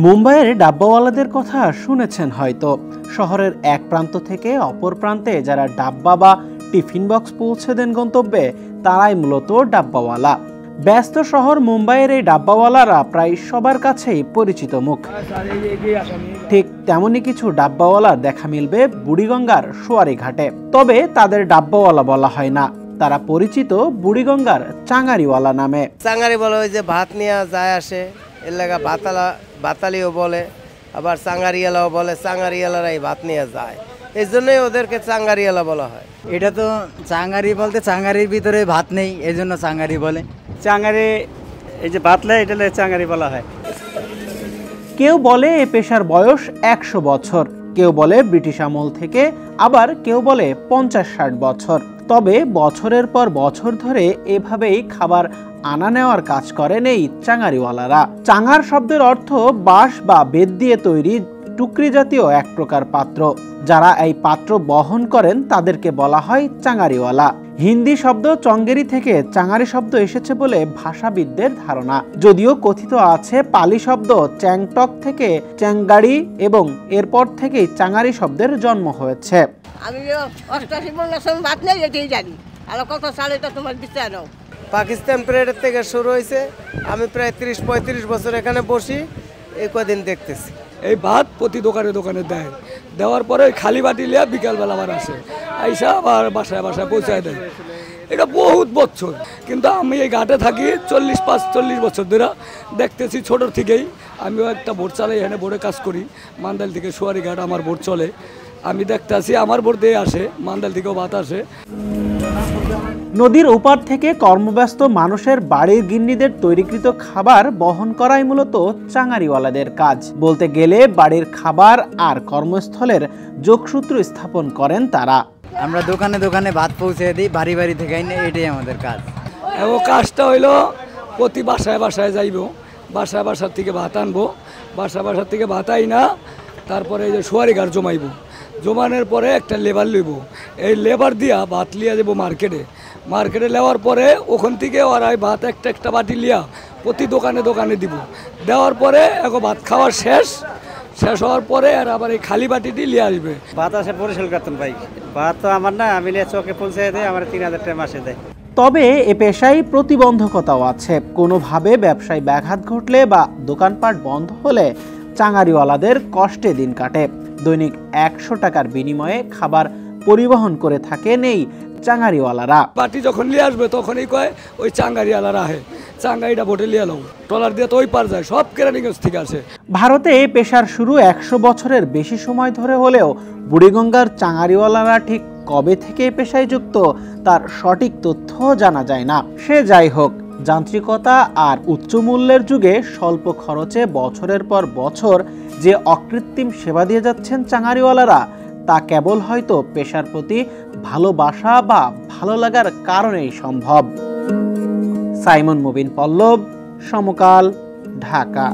মুম্বাইয়ের ডাব্বাওয়ালাদের কথা শুনেছেন হয়তো। শহরের এক প্রান্ত থেকে অপর প্রান্তে যারা ডাব্বা বা টিফিন বক্স পৌঁছে দেন গন্তব্যে, তারাই মূলত ডাব্বাওয়ালা। ব্যস্ত শহর মুম্বাইয়ের এই ডাব্বাওয়ালারা প্রায় সবার কাছেই পরিচিত মুখ। ঠিক তেমনই কিছু ডাব্বাওয়ালার দেখা মিলবে বুড়িগঙ্গার সোয়ারি ঘাটে। তবে তাদের ডাব্বাওয়ালা বলা হয় না, তারা পরিচিত বুড়িগঙ্গার চাঙারিওয়ালা নামে। চাঙারি বলে ওই যে ভাত নিয়ে যায় আসে, এর লাগা বাতালিও বলে, আবার চাঙারিয়ালাও বলে। চাঙারিয়ালারাই ভাত নিয়ে যায়, এই জন্যই ওদেরকে চাঙারিয়ালা বলা হয়। এটা তো চাঙারি বলতে চাঙারির ভিতরে ভাত নেই, এই জন্য চাঙারি বলে। চাঙারি এই যে ভাত নেই, এটা চাঙারি বলা হয়। কেউ বলে এ পেশার বয়স 100 বছর, কেউ বলে ব্রিটিশ আমল থেকে, আবার কেউ বলে 50-60 বছর। তবে বছরের পর বছর ধরে এভাবেই খাবার আনা নেওয়ার কাজ করেন এই চাঙারিওয়ালারা। চাঙার শব্দের অর্থ বাঁশ বা বেত দিয়ে তৈরি টুকরি জাতীয় এক প্রকার পাত্র। যারা এই পাত্র বহন করেন তাদেরকে বলা হয় চাঙারিওয়ালা। হিন্দি শব্দ চঙ্গেরি থেকে চাঙারি শব্দ এসেছে বলে ভাষাবিদদের ধারণা। যদিও কথিত আছে পালি শব্দ চ্যাংটক থেকে চ্যাংগাড়ি এবং এরপর থেকেই চাঙারি শব্দের জন্ম হয়েছে। আমি 88 বছর ভাত নেই, এটাই জানি। আর কত সালে তো তোমার বিচার নাও। পাকিস্তান পিরিয়ড থেকে শুরু হয়েছে, আমি প্রায় 30-35 বছর এখানে বসি, এই কদিন দেখতেছি। এই ভাত প্রতি দোকানে দোকানে দেয়, দেওয়ার পরে খালি বাটি লিয়া বিকালবেলা আবার আসে, আইসা আবার বাসায় বাসায় পৌঁছায় দেয়। এটা বহুত বছর, কিন্তু আমি এই ঘাটে থাকি 40-45 বছর ধরে দেখতেছি ছোট থেকেই। আমিও একটা বোট চালাই, এখানে বোটে কাজ করি। মান্দাল থেকে সোয়ারি ঘাট আমার বোট চলে, আমি দেখতে আসি, আমার বোট দিয়ে আসে, মান্দাল থেকেও ভাত আসে। নদীর ওপার থেকে কর্মব্যস্ত মানুষের বাড়ির গিন্নিদের তৈরিকৃত খাবার বহন করাই মূলত চাঙারিওয়ালাদের কাজ। বলতে গেলে বাড়ির খাবার আর কর্মস্থলের যোগসূত্র স্থাপন করেন তারা। আমরা দোকানে দোকানে ভাত পৌঁছে দিই, বাড়ি বাড়ি থেকে আইনে, এটাই আমাদের কাজ। এবং কাজটা হইলো প্রতি বাসায় বাসায় যাইব, বাসায় বাসার থেকে ভাত আনবো, বাসার থেকে ভাত আই না, তারপরে এই যে সোয়ারি ঘাট জমাইব, জমানোর পরে একটা লেবার লইব, এই লেবার দিয়া ভাত লিয়া যাবো মার্কেটে নেওয়ার পরে ওখান থেকে ওরা ভাত একটা বাটি লিয়া প্রতি দোকানে দোকানে দিব। দেওয়ার পরে এখন ভাত খাওয়ার শেষ হওয়ার পরে আর আবার এই খালি বাটিটি লিয়ে আসবে। ভাত আসে পরিশোধ করতেন ভাই, ভাত তো আমার না, আমি চোখে পৌঁছে দেয়, আমার 3000 টাকা মাসে দেয়। তবে এ পেশায় প্রতিবন্ধকতাও আছে। কোনোভাবে ব্যবসায় ব্যাঘাত ঘটলে বা দোকানপাট বন্ধ হলে চাঙারিওয়ালাদের কষ্টে দিন কাটে। দৈনিক 100 টাকার বিনিময়ে খাবার পরিবহন করে থাকেন এই চাঙারিওয়ালারা। বাটি যখন নিয়ে আসবে তখনই কয় ওই চাঙারিওয়ালারা আহে, চাঙারিটা বোটে লিয়ে নাও, ট্রলার দিয়ে তো ওই পার যায়, সব কেরানীগঞ্জ থেকে আসে। ভারতে এই পেশার শুরু 100 বছরের বেশি সময় ধরে হলেও বুড়িগঙ্গার চাঙারিওয়ালারা ঠিক কবে থেকে এই পেশায় যুক্ত তার সঠিক তথ্য জানা যায় না। সে যাই হোক, যান্ত্রিকতা আর উচ্চ মূল্যের যুগে স্বল্প খরচে বছরের পর বছর যে অকৃত্রিম সেবা দিয়ে যাচ্ছেন চাঙারিওয়ালারা, তা কেবল হয়তো পেশার প্রতি ভালোবাসা বা ভালো লাগার কারণেই সম্ভব। সাইমন মুবিন পল্লব, সমকাল, ঢাকা।